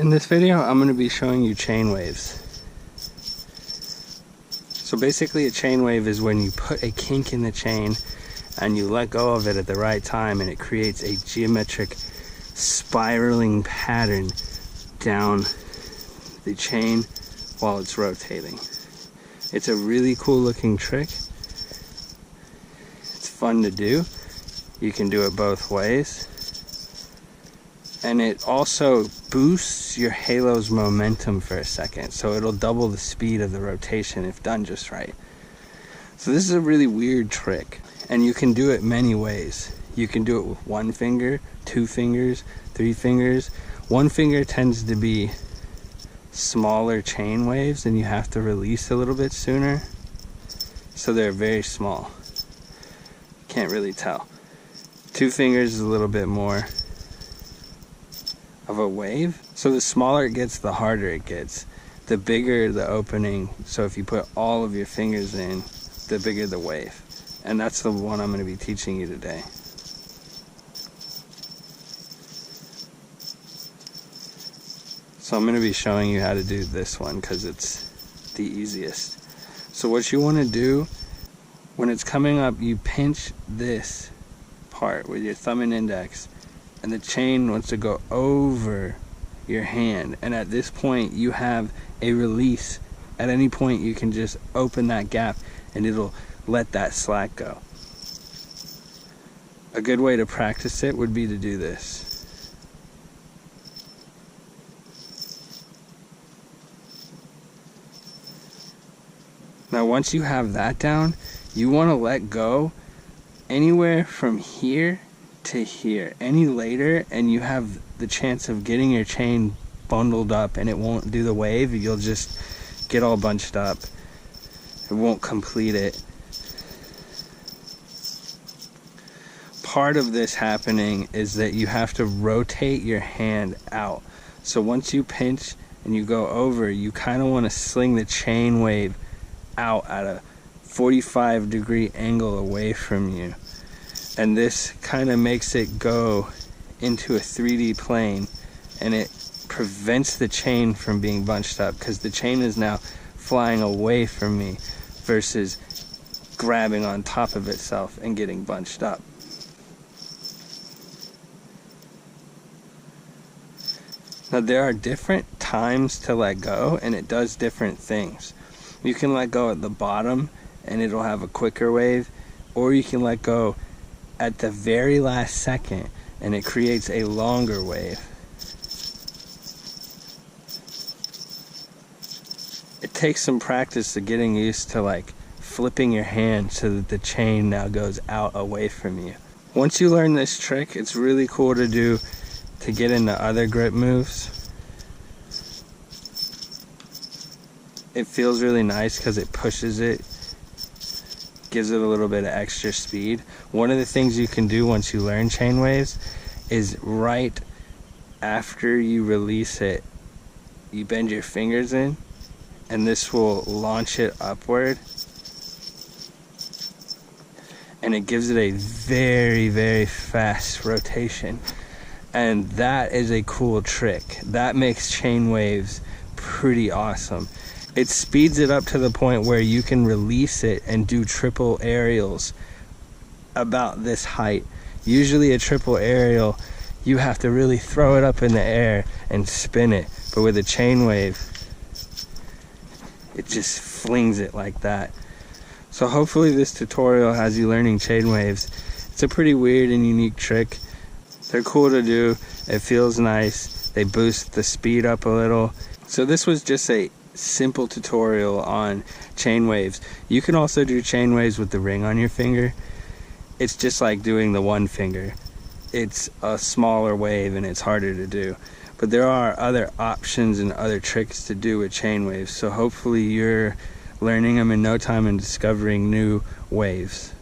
In this video, I'm going to be showing you chain waves. So basically a chain wave is when you put a kink in the chain and you let go of it at the right time, and it creates a geometric spiraling pattern down the chain while it's rotating. It's a really cool looking trick. It's fun to do. You can do it both ways. And it also boosts your halo's momentum for a second, so it'll double the speed of the rotation if done just right. So this is a really weird trick, and you can do it many ways. You can do it with one finger, 2 fingers, 3 fingers. One finger tends to be smaller chain waves, and you have to release a little bit sooner, so they're very small. Can't really tell. 2 fingers is a little bit more of a wave. So the smaller it gets, the harder it gets. The bigger the opening, so if you put all of your fingers in, the bigger the wave. And that's the one I'm going to be teaching you today. So I'm going to be showing you how to do this one because it's the easiest. So what you want to do, when it's coming up, you pinch this part with your thumb and index, and the chain wants to go over your hand, and at this point you have a release. At any point you can just open that gap and it'll let that slack go. A good way to practice it would be to do this. Now once you have that down, you want to let go anywhere from here to here. Any later and you have the chance of getting your chain bundled up and it won't do the wave. You'll just get all bunched up. It won't complete it. Part of this happening is that you have to rotate your hand out. So once you pinch and you go over, you kind of want to sling the chain wave out at a 45-degree angle away from you. And this kind of makes it go into a 3D plane, and it prevents the chain from being bunched up because the chain is now flying away from me versus grabbing on top of itself and getting bunched up. Now there are different times to let go, and it does different things. You can let go at the bottom and it'll have a quicker wave, or you can let go at the very last second and it creates a longer wave. It takes some practice to getting used to like flipping your hand so that the chain now goes out away from you. Once you learn this trick, it's really cool to do to get into other grip moves. It feels really nice because it pushes it, gives it a little bit of extra speed. One of the things you can do once you learn chain waves is right after you release it, you bend your fingers in, and this will launch it upward, and it gives it a very, very fast rotation. And that is a cool trick. That makes chain waves pretty awesome. It speeds it up to the point where you can release it and do triple aerials about this height. Usually a triple aerial, you have to really throw it up in the air and spin it. But with a chain wave, it just flings it like that. So hopefully this tutorial has you learning chain waves. It's a pretty weird and unique trick. They're cool to do. It feels nice. They boost the speed up a little. So this was just a simple tutorial on chain waves. You can also do chain waves with the ring on your finger. It's just like doing the one finger. It's a smaller wave and it's harder to do. But there are other options and other tricks to do with chain waves. So hopefully you're learning them in no time and discovering new waves.